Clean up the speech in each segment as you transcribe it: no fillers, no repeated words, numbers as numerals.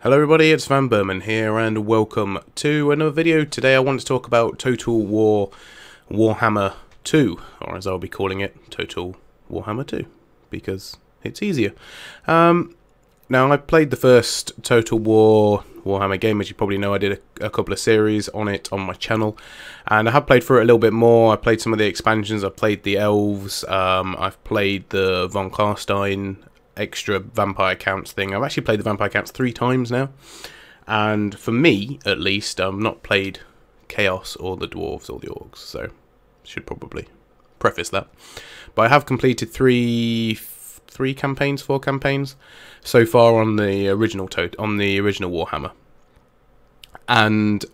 Hello everybody, it's vanburman here and welcome to another video. Today I want to talk about Total War Warhammer 2, or as I'll be calling it, Total Warhammer 2, because it's easier. Now I played the first Total War Warhammer game. As you probably know, I did a couple of series on it on my channel, and I have played through it a little bit more. I played some of the expansions, I've played the elves, I've played the von Karstein extra vampire counts thing. I've actually played the vampire counts 3 times now, and for me at least I've not played chaos or the dwarves or the orcs, so should probably preface that. But I have completed 4 campaigns so far on the original Warhammer, and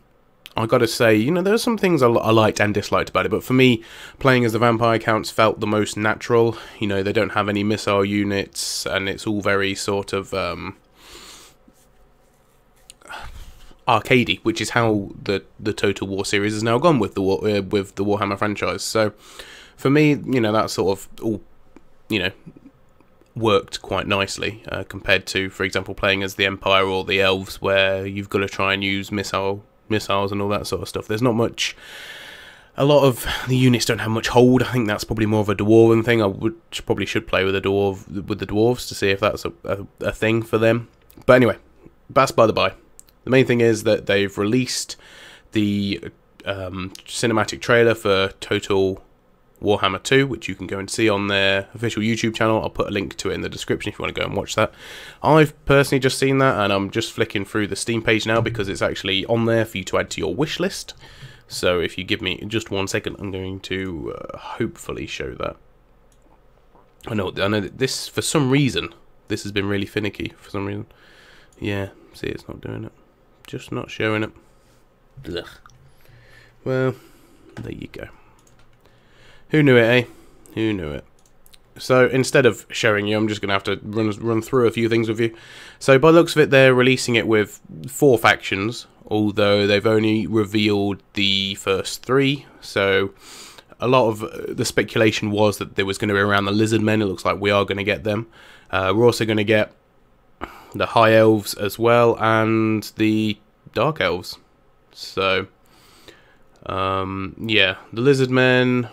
I gotta say, you know, there are some things I liked and disliked about it, but for me, playing as the vampire counts felt the most natural. You know, they don't have any missile units, and it's all very sort of arcadey, which is how the Total War series has now gone with the Warhammer franchise. So for me, you know, that sort of all, you know, worked quite nicely compared to, for example, playing as the Empire or the Elves, where you've got to try and use missiles and all that sort of stuff. There's not much. A lot of the units don't have much hold. I think that's probably more of a dwarven thing. Probably should play with the dwarves to see if that's a thing for them. But anyway, that's by the by. The main thing is that they've released the cinematic trailer for Total Warhammer 2, which you can go and see on their official YouTube channel. I'll put a link to it in the description if you want to go and watch that. I've personally just seen that, and I'm just flicking through the Steam page now because it's actually on there for you to add to your wish list. So if you give me just 1 second, I'm going to hopefully show that. I know that this, for some reason, this has been really finicky for some reason. Yeah, see, it's not doing it. Just not showing it. Ugh. Well, there you go. Who knew it, eh? Who knew it? So instead of showing you, I'm just going to have to run through a few things with you. So by the looks of it, they're releasing it with 4 factions, although they've only revealed the first 3. So a lot of the speculation was that there was going to be around the lizard men. It looks like we are going to get them. We're also going to get the high elves as well, and the dark elves. So yeah, the lizard men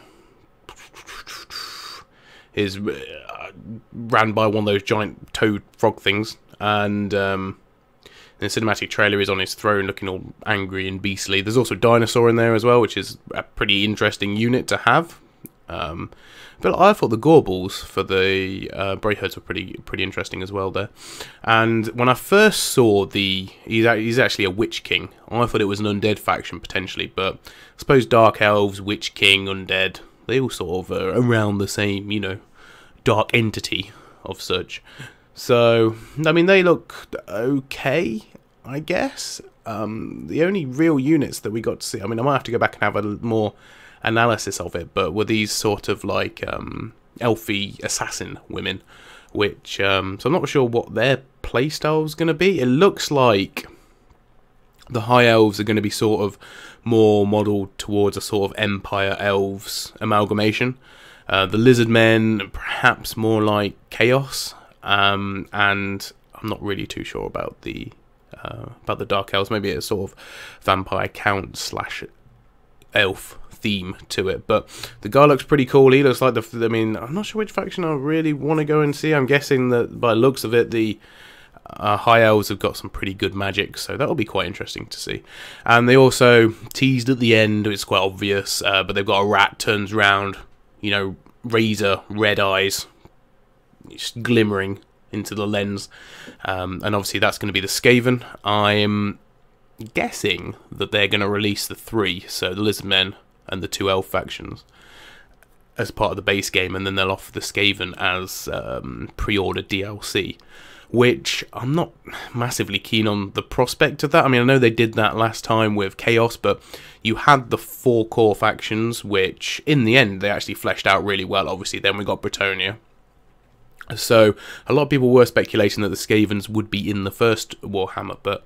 is ran by one of those giant toad frog things, and the cinematic trailer is on his throne looking all angry and beastly. There's also Dinosaur in there as well, which is a pretty interesting unit to have. But I thought the Gorballs for the Brayherds were pretty interesting as well there. And when I first saw he's actually a Witch King, I thought it was an undead faction potentially, but I suppose Dark Elves, Witch King, undead, they all sort of are around the same, you know, dark entity of such. So, I mean, they look okay, I guess. The only real units that we got to see, I mean, I might have to go back and have a more analysis of it, but were these sort of like elfy assassin women, which, so I'm not sure what their playstyle is going to be. It looks like the high elves are going to be sort of more modelled towards a sort of Empire Elves amalgamation. The lizard men perhaps more like chaos, and I'm not really too sure about the dark elves. Maybe it's sort of vampire count slash elf theme to it, but the guy looks pretty cool. He looks like I mean, I'm not sure which faction I really want to go and see. I'm guessing that by the looks of it, the high elves have got some pretty good magic, so that'll be quite interesting to see. And they also teased at the end, it's quite obvious, but they've got a rat turns round, you know, razor red eyes just glimmering into the lens, and obviously that's going to be the Skaven. I'm guessing that they're going to release the 3, so the lizard men and the 2 elf factions, as part of the base game, and then they'll offer the Skaven as pre-order DLC, which I'm not massively keen on the prospect of that. I mean, I know they did that last time with Chaos, but you had the 4 core factions, which in the end they actually fleshed out really well. Obviously, then we got Bretonnia. So a lot of people were speculating that the Skavens would be in the first Warhammer, but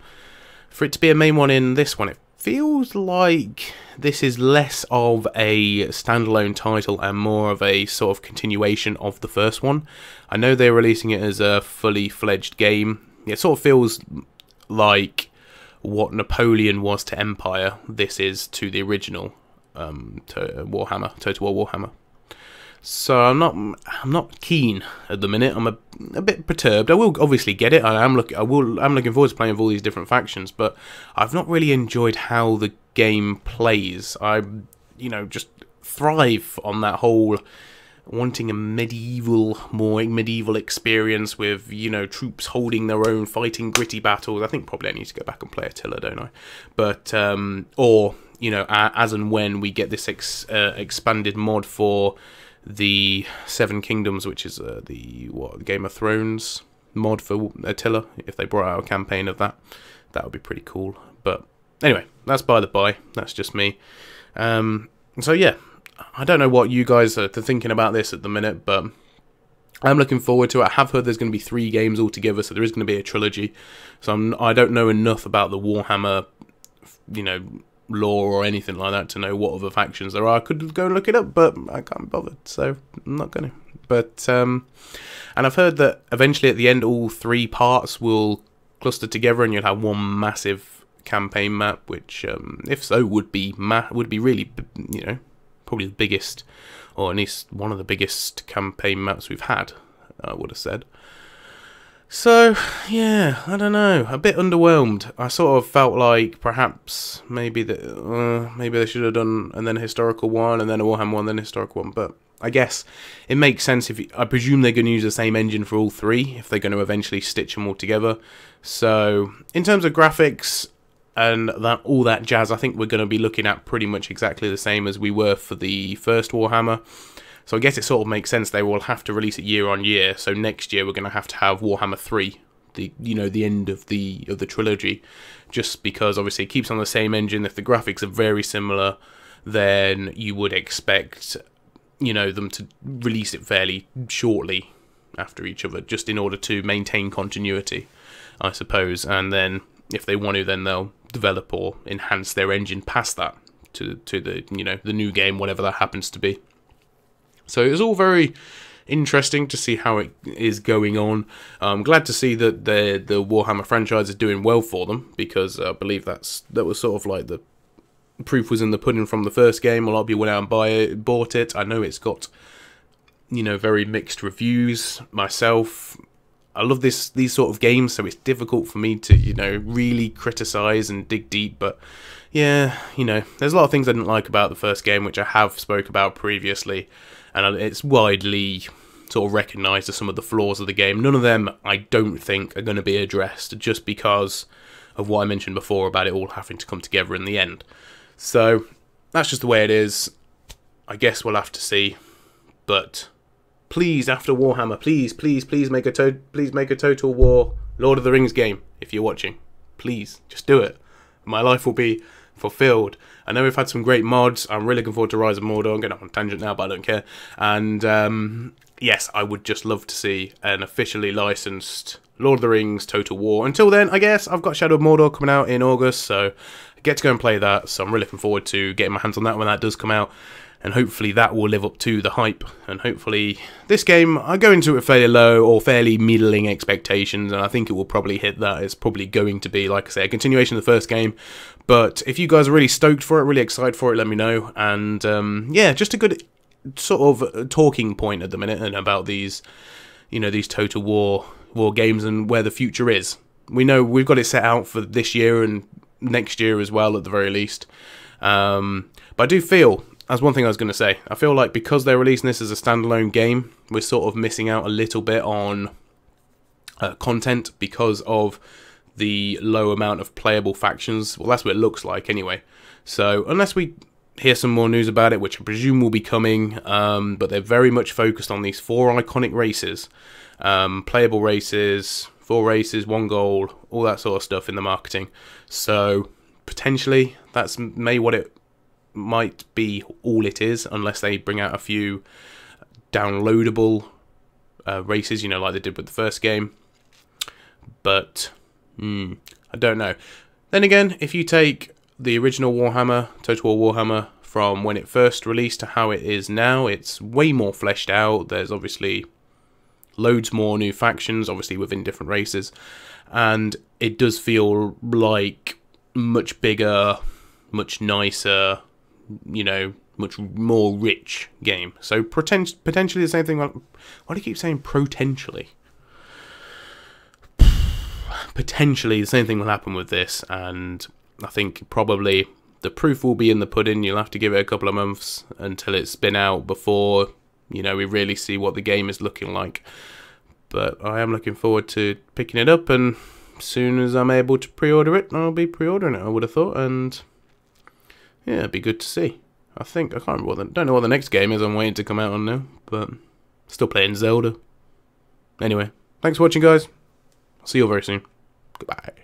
for it to be a main one in this one, it feels like this is less of a standalone title and more of a sort of continuation of the first one. I know they're releasing it as a fully fledged game. It sort of feels like what Napoleon was to Empire, this is to the original Warhammer, Total War Warhammer. So I'm not keen at the minute. I'm a bit perturbed. I will obviously get it. I'm looking forward to playing with all these different factions, but I've not really enjoyed how the game plays. I, just thrive on that whole wanting a more medieval experience with, troops holding their own, fighting gritty battles. I think probably I need to go back and play Attila, don't I? But or as and when we get this expanded mod for the Seven Kingdoms, which is the Game of Thrones mod for Attila, if they brought out a campaign of that would be pretty cool. But anyway, that's by the by. That's just me. So yeah, I don't know what you guys are thinking about this at the minute, but I'm looking forward to it. I have heard there's going to be 3 games altogether, so there is going to be a trilogy. So I don't know enough about the Warhammer, lore or anything like that to know what other factions there are. I could go and look it up, but I can't be bothered, so I'm not going to. But and I've heard that eventually at the end all 3 parts will cluster together and you'll have one massive campaign map, which if so would be really, probably the biggest, or at least one of the biggest campaign maps we've had, I would have said. So, yeah, I don't know, a bit underwhelmed. I sort of felt like perhaps maybe they should have done and then a historical one and then a Warhammer one, then a historical one, but I guess it makes sense I presume they're going to use the same engine for all 3 if they're going to eventually stitch them all together. So, in terms of graphics and all that jazz, I think we're going to be looking at pretty much exactly the same as we were for the first Warhammer. So I guess it sort of makes sense they will have to release it year on year. So next year we're going to have Warhammer 3, the end of the trilogy, just because obviously it keeps on the same engine. If the graphics are very similar, then you would expect them to release it fairly shortly after each other, just in order to maintain continuity, I suppose. And then if they want to, then they'll develop or enhance their engine past that to the the new game, whatever that happens to be. So it was all very interesting to see how it is going on. I'm glad to see that the Warhammer franchise is doing well for them, because I believe that was sort of like the proof was in the pudding from the first game. A lot of people went out and bought it. I know it's got very mixed reviews. Myself, I love these sort of games, so it's difficult for me to really criticize and dig deep. But yeah, there's a lot of things I didn't like about the first game, which I have spoke about previously. And it's widely sort of recognised as some of the flaws of the game. None of them, I don't think, are going to be addressed, just because of what I mentioned before about it all having to come together in the end. So, that's just the way it is. I guess we'll have to see. But please, after Warhammer, please make a Total War Lord of the Rings game, if you're watching. Please, just do it. My life will be fulfilled. I know we've had some great mods. I'm really looking forward to Rise of Mordor. I'm getting off on a tangent now, but I don't care. And yes, I would just love to see an officially licensed Lord of the Rings Total War. Until then, I guess I've got Shadow of Mordor coming out in August, so I get to go and play that. So I'm really looking forward to getting my hands on that when that does come out. And hopefully that will live up to the hype. And hopefully this game, I go into it fairly low or fairly middling expectations, and I think it will probably hit that. It's probably going to be, like I say, a continuation of the first game. But if you guys are really stoked for it, really excited for it, let me know. And yeah, just a good sort of talking point at the minute and about these, these Total War games and where the future is. We know we've got it set out for this year and next year as well, at the very least. But I do feel, that's one thing I was going to say, I feel like because they're releasing this as a standalone game, we're sort of missing out a little bit on content because of the low amount of playable factions. Well, that's what it looks like anyway. So unless we hear some more news about it, which I presume will be coming, but they're very much focused on these 4 iconic races, playable races, 4 races, 1 goal, all that sort of stuff in the marketing. So potentially that's what it might be, all it is, unless they bring out a few downloadable races, like they did with the first game. But I don't know. Then again, if you take the original Warhammer, Total War Warhammer, from when it first released to how it is now, it's way more fleshed out. There's obviously loads more new factions, obviously within different races, and it does feel like much bigger, much nicer, you know, much more rich game. So potentially the same thing. Why do you keep saying potentially? Potentially the same thing will happen with this, and I think probably the proof will be in the pudding. You'll have to give it a couple of months until it's been out before, you know, we really see what the game is looking like. But I am looking forward to picking it up, and as soon as I'm able to pre-order it, I'll be pre-ordering it, I would have thought, and yeah, it'd be good to see. I can't remember don't know what the next game is I'm waiting to come out on now, but still playing Zelda. Anyway, thanks for watching, guys. I'll see you all very soon. Goodbye.